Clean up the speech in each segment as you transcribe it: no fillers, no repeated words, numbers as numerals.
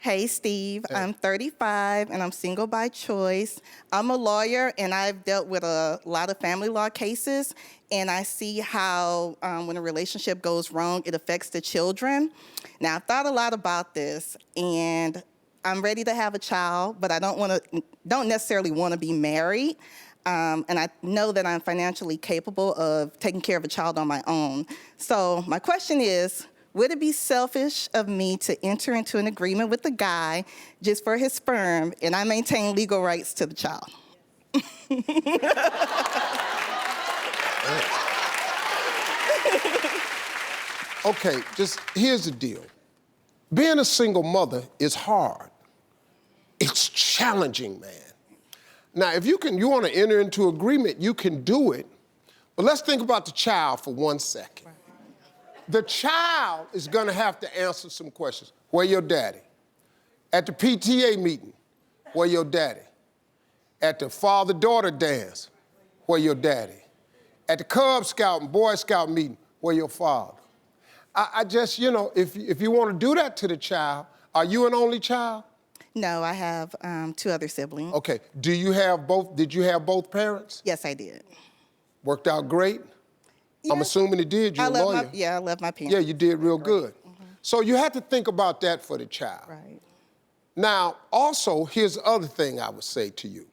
Hey, Steve. Hey. I'm 35 and I'm single by choice. I'm a lawyer and I've dealt with a lot of family law cases, and I see how when a relationship goes wrong, it affects the children. Now, I've thought a lot about this, and I'm ready to have a child, but I don't necessarily want to be married. And I know that I'm financially capable of taking care of a child on my own. So my question is, would it be selfish of me to enter into an agreement with the guy just for his sperm and I maintain legal rights to the child? Okay, just here's the deal. Being a single mother is hard. It's challenging, man. Now, if you want to enter into agreement, you can do it. But let's think about the child for 1 second. The child is going to have to answer some questions. Where your daddy? At the PTA meeting, where your daddy? At the father-daughter dance, where your daddy? At the Cub Scout and Boy Scout meeting, where your father? I just, if you want to do that to the child, are you an only child? No, I have 2 other siblings. Okay, did you have both parents? Yes, I did. Worked out great? Yeah. I'm assuming it did, you're a lawyer. I love my parents. Yeah, you did real good. Mm-hmm. So you had to think about that for the child. Right. Now, also, here's the other thing I would say to you.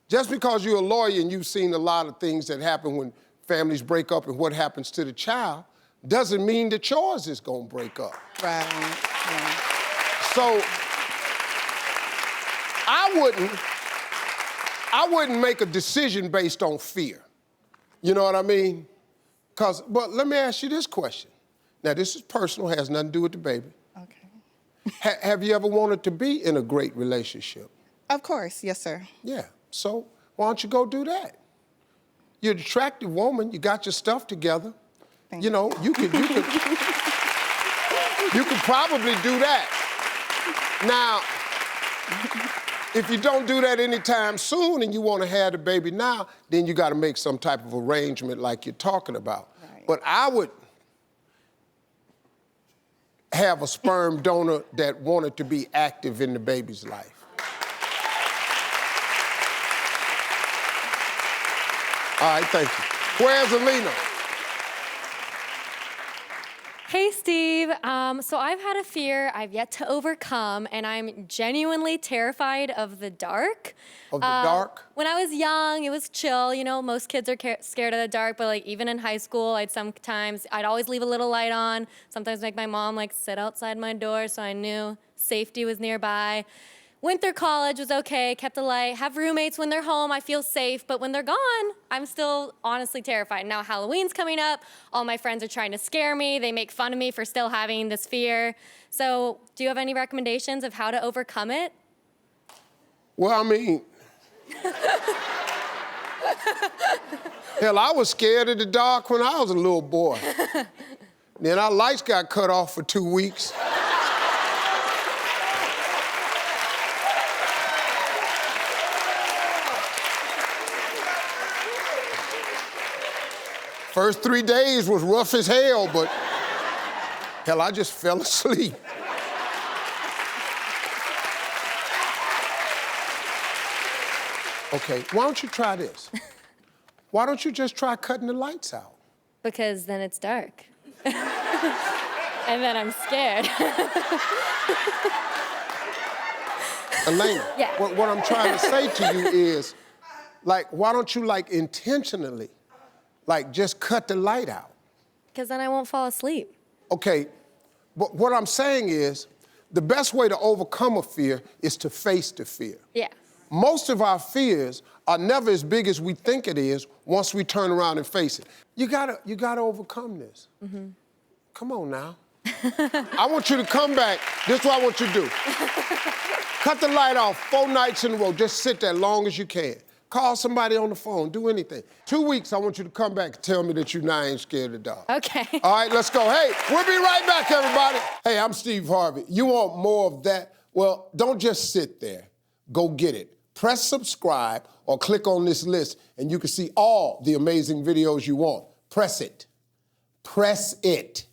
Just because you're a lawyer and you've seen a lot of things that happen when families break up and what happens to the child, doesn't mean that yours is gonna break up. Right, yeah. So, I wouldn't make a decision based on fear. You know what I mean? But let me ask you this question. Now, this is personal, has nothing to do with the baby. Okay. Have you ever wanted to be in a great relationship? Of course, yes, sir. Yeah, so why don't you go do that? You're an attractive woman, you got your stuff together. Thank you know, you could probably do that. Now, if you don't do that anytime soon and you want to have the baby now, then you got to make some type of arrangement like you're talking about. Right. But I would have a sperm donor that wanted to be active in the baby's life. All right, thank you. Where's Alina? Hey, Steve. So I've had a fear I've yet to overcome, and I'm genuinely terrified of the dark. Of the dark? When I was young, it was chill. You know, most kids are scared of the dark, but like even in high school, I'd always leave a little light on. Sometimes make my mom like sit outside my door so I knew safety was nearby. Went through college, was okay, kept the light, have roommates when they're home, I feel safe, but when they're gone, I'm still honestly terrified. Now Halloween's coming up, all my friends are trying to scare me, they make fun of me for still having this fear. So do you have any recommendations of how to overcome it? Well, I mean, hell, I was scared of the dark when I was a little boy. Then our lights got cut off for 2 weeks. First 3 days was rough as hell, but hell, I just fell asleep. Okay, why don't you try this? Why don't you just try cutting the lights out? Because then it's dark. And then I'm scared. Elena, yeah. what I'm trying to say to you is, like, why don't you, like, intentionally, like, just cut the light out? Because then I won't fall asleep. Okay, but what I'm saying is, the best way to overcome a fear is to face the fear. Yeah. Most of our fears are never as big as we think it is once we turn around and face it. You gotta overcome this. Mm-hmm. Come on now. I want you to come back. This is what I want you to do. Cut the light off 4 nights in a row. Just sit there as long as you can. Call somebody on the phone, do anything. 2 weeks, I want you to come back and tell me that you now ain't scared of the dark. Okay. All right, let's go. Hey, we'll be right back, everybody. Hey, I'm Steve Harvey. You want more of that? Well, don't just sit there. Go get it. Press subscribe or click on this list and you can see all the amazing videos you want. Press it. Press it.